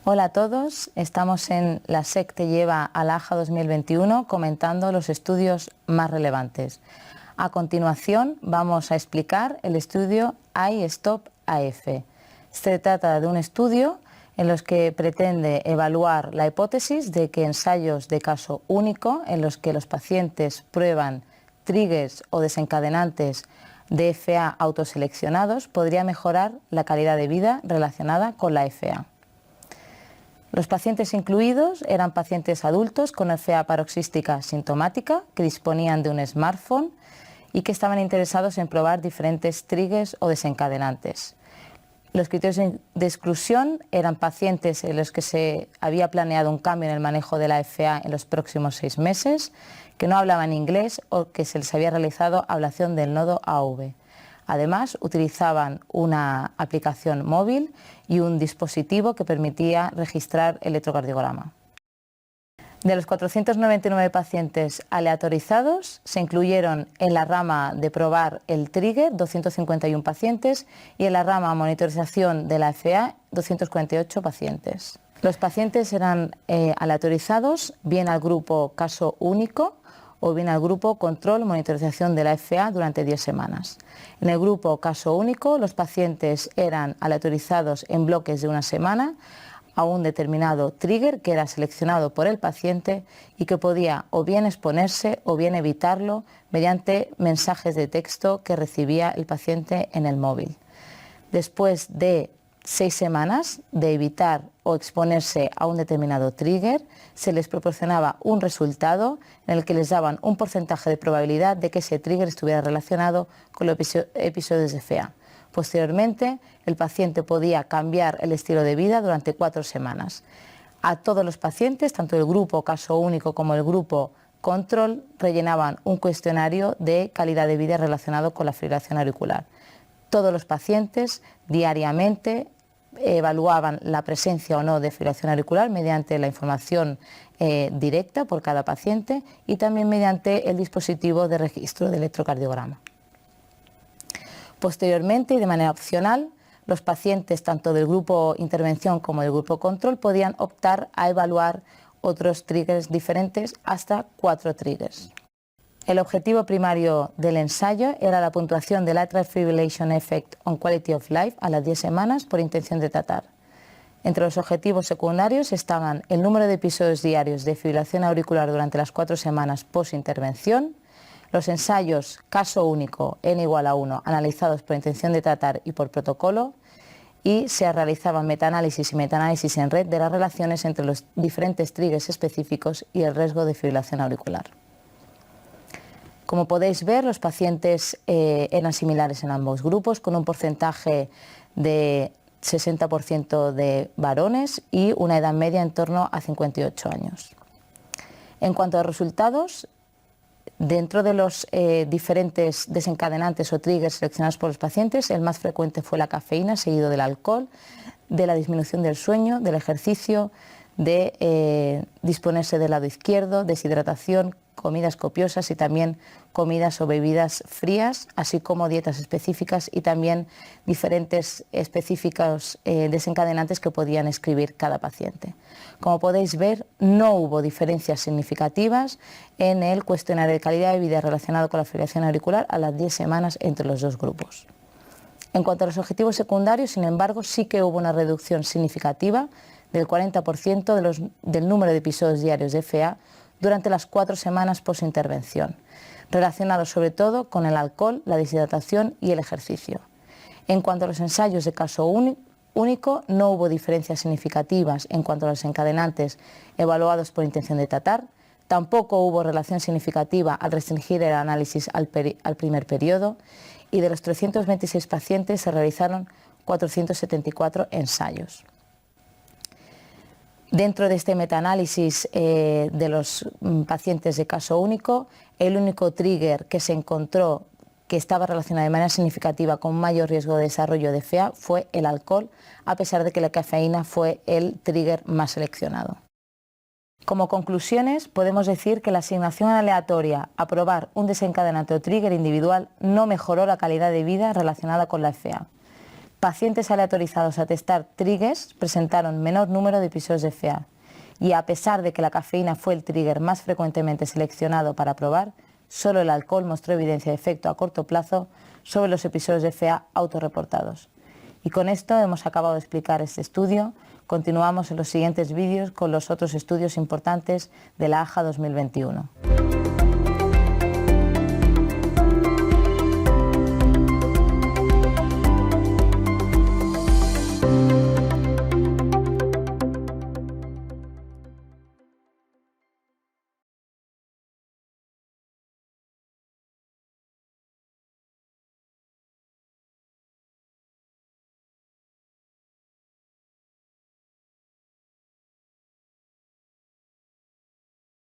Hola a todos, estamos en la SEC Te Lleva a la AJA 2021 comentando los estudios más relevantes. A continuación vamos a explicar el estudio iStop-AF. Se trata de un estudio en los que pretende evaluar la hipótesis de que ensayos de caso único en los que los pacientes prueban triggers o desencadenantes de FA autoseleccionados podría mejorar la calidad de vida relacionada con la FA. Los pacientes incluidos eran pacientes adultos con FA paroxística sintomática que disponían de un smartphone y que estaban interesados en probar diferentes triggers o desencadenantes. Los criterios de exclusión eran pacientes en los que se había planeado un cambio en el manejo de la FA en los próximos 6 meses, que no hablaban inglés o que se les había realizado ablación del nodo AV. Además, utilizaban una aplicación móvil y un dispositivo que permitía registrar el electrocardiograma. De los 499 pacientes aleatorizados, se incluyeron en la rama de probar el trigger 251 pacientes y en la rama monitorización de la FA 248 pacientes. Los pacientes eran aleatorizados bien al grupo caso único o bien al grupo control monitorización de la FA durante 10 semanas. En el grupo caso único, los pacientes eran aleatorizados en bloques de una semana a un determinado trigger que era seleccionado por el paciente y que podía o bien exponerse o bien evitarlo mediante mensajes de texto que recibía el paciente en el móvil. Después de 6 semanas de evitar o exponerse a un determinado trigger, se les proporcionaba un resultado en el que les daban un porcentaje de probabilidad de que ese trigger estuviera relacionado con los episodios de FA. Posteriormente, el paciente podía cambiar el estilo de vida durante 4 semanas. A todos los pacientes, tanto el grupo caso único como el grupo control, rellenaban un cuestionario de calidad de vida relacionado con la fibrilación auricular. Todos los pacientes diariamente evaluaban la presencia o no de fibrilación auricular mediante la información directa por cada paciente y también mediante el dispositivo de registro de electrocardiograma. Posteriormente y de manera opcional, los pacientes tanto del grupo intervención como del grupo control podían optar a evaluar otros triggers diferentes hasta 4 triggers. El objetivo primario del ensayo era la puntuación del Atrial Fibrillation Effect on Quality of Life a las 10 semanas por intención de tratar. Entre los objetivos secundarios estaban el número de episodios diarios de fibrilación auricular durante las 4 semanas post-intervención, los ensayos caso único n igual a 1 analizados por intención de tratar y por protocolo, y se realizaban metaanálisis y metaanálisis en red de las relaciones entre los diferentes triggers específicos y el riesgo de fibrilación auricular. Como podéis ver, los pacientes eran similares en ambos grupos, con un porcentaje de 60% de varones y una edad media en torno a 58 años. En cuanto a resultados, dentro de los diferentes desencadenantes o triggers seleccionados por los pacientes, el más frecuente fue la cafeína, seguido del alcohol, de la disminución del sueño, del ejercicio, de disponerse del lado izquierdo, deshidratación, comidas copiosas y también comidas o bebidas frías, así como dietas específicas y también diferentes específicos desencadenantes que podían escribir cada paciente. Como podéis ver, no hubo diferencias significativas en el cuestionario de calidad de vida relacionado con la fibrilación auricular a las 10 semanas entre los dos grupos. En cuanto a los objetivos secundarios, sin embargo, sí que hubo una reducción significativa del 40% del número de episodios diarios de FA durante las 4 semanas post-intervención, relacionados sobre todo con el alcohol, la deshidratación y el ejercicio. En cuanto a los ensayos de caso único, no hubo diferencias significativas en cuanto a los desencadenantes evaluados por intención de tratar, tampoco hubo relación significativa al restringir el análisis al primer periodo y de los 326 pacientes se realizaron 474 ensayos. Dentro de este metaanálisis de los pacientes de caso único, el único trigger que se encontró que estaba relacionado de manera significativa con mayor riesgo de desarrollo de FA fue el alcohol, a pesar de que la cafeína fue el trigger más seleccionado. Como conclusiones, podemos decir que la asignación aleatoria a probar un desencadenante o trigger individual no mejoró la calidad de vida relacionada con la FA. pacientes aleatorizados a testar triggers presentaron menor número de episodios de FA. Y a pesar de que la cafeína fue el trigger más frecuentemente seleccionado para probar, solo el alcohol mostró evidencia de efecto a corto plazo sobre los episodios de FA autorreportados. Y con esto hemos acabado de explicar este estudio. Continuamos en los siguientes vídeos con los otros estudios importantes de la AJA 2021.